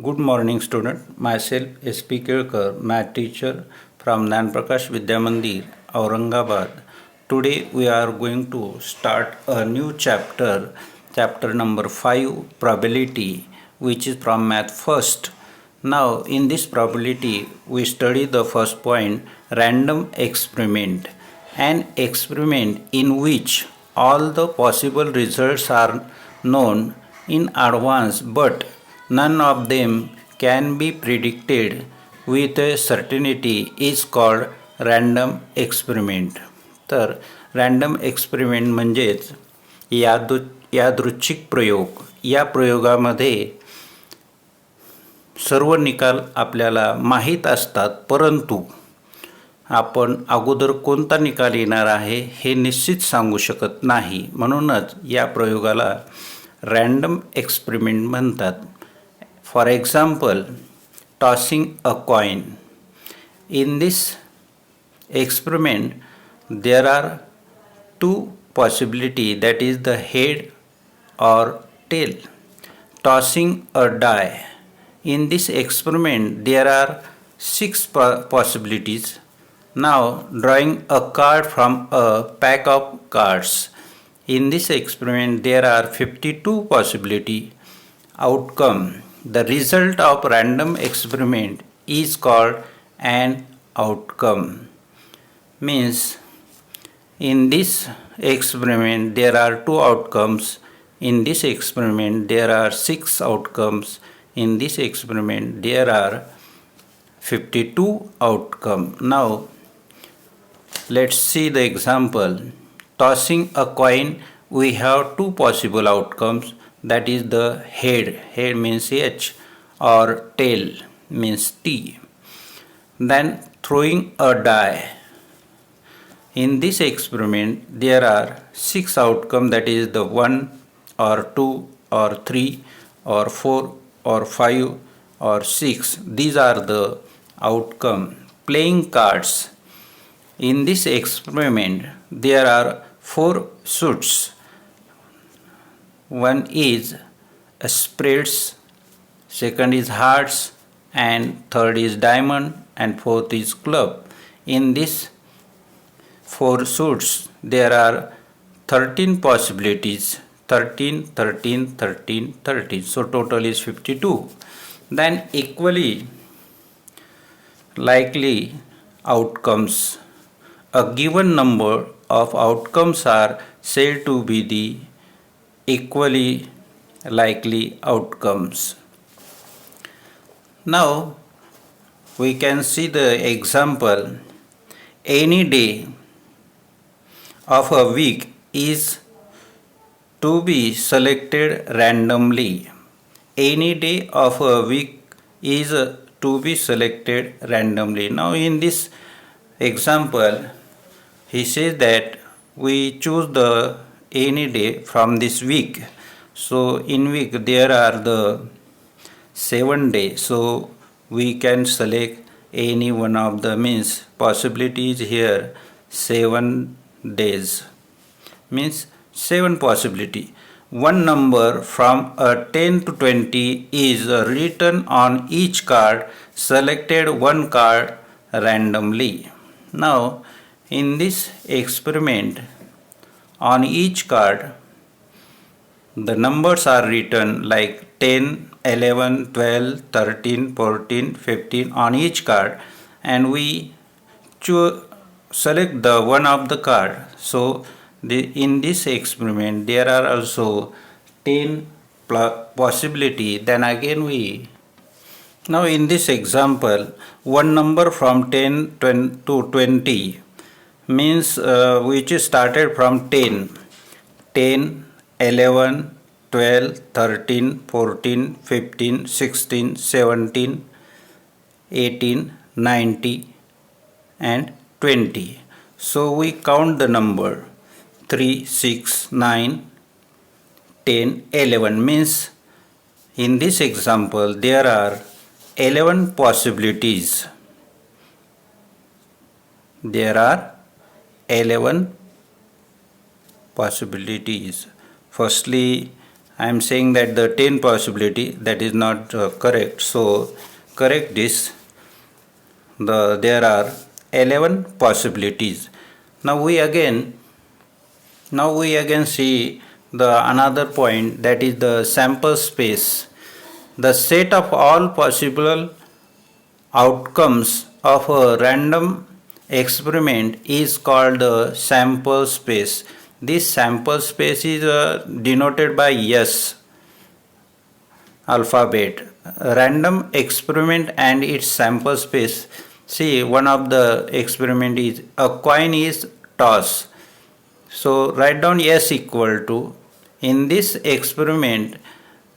Good morning, student. Myself, S.P. Kelkar, math teacher from Jnanprakash Vidya Mandir, Aurangabad. Today we are going to start a new chapter, chapter number 5, probability, which is from math first. Now, in this probability, we study the first point, random experiment. An experiment in which all the possible results are known in advance, but none of them can be predicted with a certainty is called random experiment. तर random experiment म्हणजेच यादृच्छिक प्रयोग. या प्रयोगामध्ये सर्व निकाल आपल्याला माहीत असतात, परंतु आपण अगोदर कोणता निकाल येणार आहे हे निश्चित सांगू शकत नाही. म्हणूनच या प्रयोगाला रँडम एक्सपेरिमेंट म्हणतात. For example, tossing a coin. In this experiment, there are two possibilities, that is the head or tail. Tossing a die. In this experiment, there are 6 possibilities. Now, drawing a card from a pack of cards. In this experiment, there are 52 possibilities. Outcome. The result of random experiment is called an outcome. Means in this experiment there are 2 outcomes. In this experiment there are 6 outcomes. In this experiment there are 52 outcomes. Now let's see the example. Tossing a coin, we have 2 possible outcomes. That is the head means H, or tail means T. Then throwing a die. In this experiment there are 6 outcomes, that is the 1 or 2 or 3 or 4 or 5 or 6. These are the outcome. Playing cards. In this experiment there are 4 suits. One is spades, second is hearts, and third is diamond, and fourth is club. In this 4 suits there are 13 possibilities. 13, 13, 13, 13. So total is 52. Then equally likely outcomes. A given number of outcomes are said to be the equally likely outcomes. Now we can see the example. Any day of a week is to be selected randomly. Any day of a week is to be selected randomly. Now in this example he says that we choose the any day from this week. So in week there are the 7 days, so we can select any one of the means possibilities here. 7 days means 7 possibility. One number from 10 to 20 is written on each card. Selected one card randomly. Now in this experiment, on each card the numbers are written like 10, 11, 12, 13, 14, 15 on each card, and we select the one of the card. So in this experiment there are also 10 possibility. Then again now in this example one number from 10 to 20 means which is started from 10, 11, 12, 13, 14, 15, 16, 17, 18, 19 and 20. So we count the number 3, 6, 9, 10, 11 means in this example there are 11 possibilities. There are 11 possibilities. Firstly, I am saying that the 10 possibility, that is not correct. So correct this. There are 11 possibilities. Now we again see the another point, that is the sample space. The set of all possible outcomes of a random experiment is called the sample space. This sample space is denoted by S alphabet. Random experiment and its sample space. See, one of the experiment is a coin is tossed. So write down S equal to, in this experiment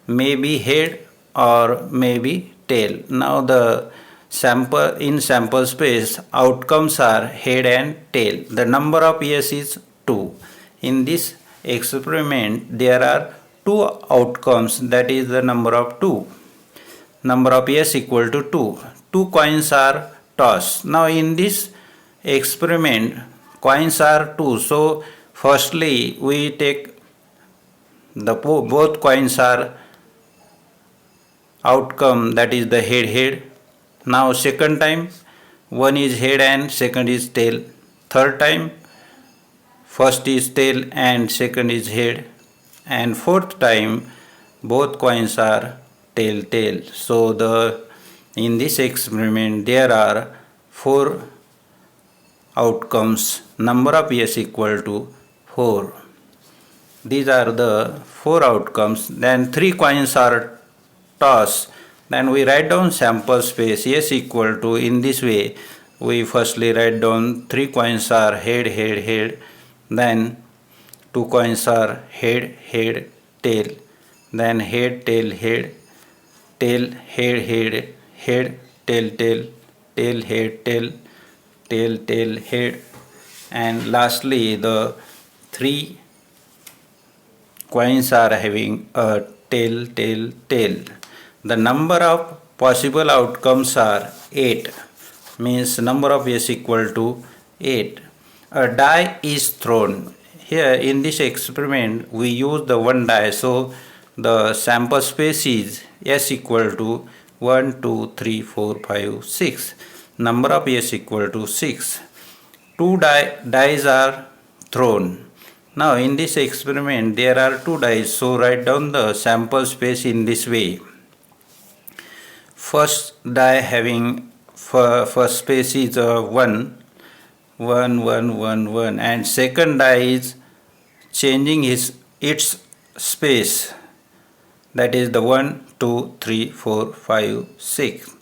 may be head or may be tail. Now the sample space outcomes are head and tail. The number of S is 2. In this experiment there are 2 outcomes, that is the number of 2. Number of S equal to 2. 2 coins are tossed. Now in this experiment coins are 2. So firstly we take the both coins are outcome, that is the head. Now second time one is head and second is tail. Third time first is tail and second is head. And fourth time both coins are tail. So in this experiment there are 4 outcomes. Number of S equal to 4. These are the 4 outcomes. Then 3 coins are tossed. Then we write down sample space S equal to, in this way we firstly write down 3 coins are head. Then 2 coins are head, tail. Then head, tail, head, tail, head, tail, head, tail, head. And lastly the 3 coins are having a tail. The number of possible outcomes are 8, means number of S equal to 8. A die is thrown. Here in this experiment we use the one die, so the sample space is S equal to 1, 2, 3, 4, 5, 6. Number of S equal to 6. 2 dice are thrown. Now in this experiment there are 2 dice, so write down the sample space in this way. First die having first space is 1, and second die is changing its space, that is the 1, 2, 3, 4, 5, 6.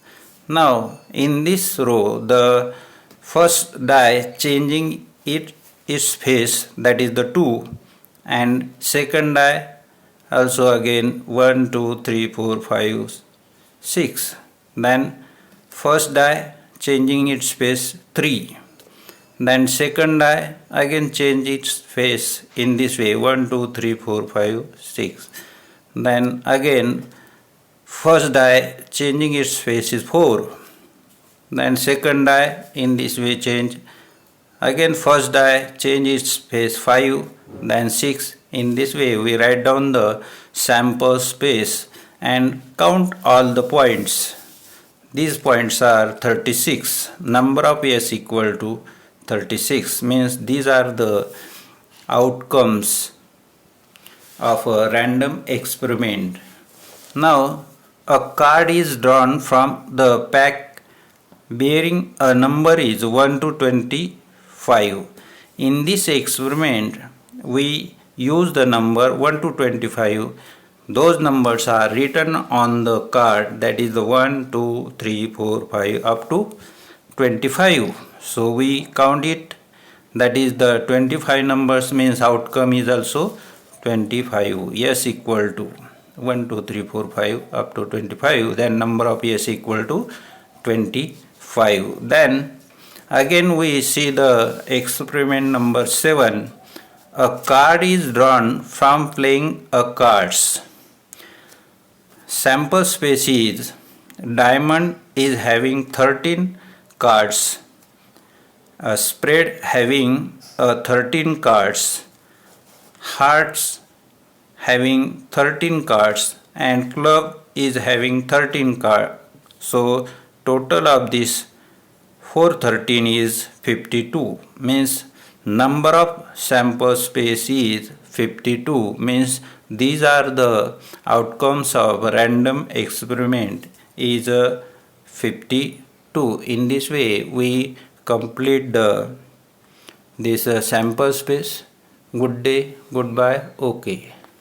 Now in this row the first die changing its space, that is the 2, and second die also again 1, 2, 3, 4, 5, 6. Then first die changing its space 3. Then second die again change its space in this way 1, 2, 3, 4, 5, 6. Then again first die changing its space is 4. Then second die in this way change. Again first die change its space 5, then 6. In this way we write down the sample space and count all the points. These points are 36. Number of S equal to 36, means these are the outcomes of a random experiment. Now a card is drawn from the pack bearing a number is 1 to 25. In this experiment we use the number 1 to 25. Those numbers are written on the card, that is the 1, 2, 3, 4, 5 up to 25. So we count it, that is the 25 numbers, means outcome is also 25. S equal to 1, 2, 3, 4, 5 up to 25. Then number of S equal to 25. Then again we see the experiment number 7. A card is drawn from playing a cards. Sample space is diamond is having 13 cards, a spread having 13 cards, hearts having 13 cards and club is having 13 cards. So total of this 413 is 52, means number of sample space is 52, means these are the outcomes of random experiment is 52. In this way we complete this sample space. Good day, goodbye, okay.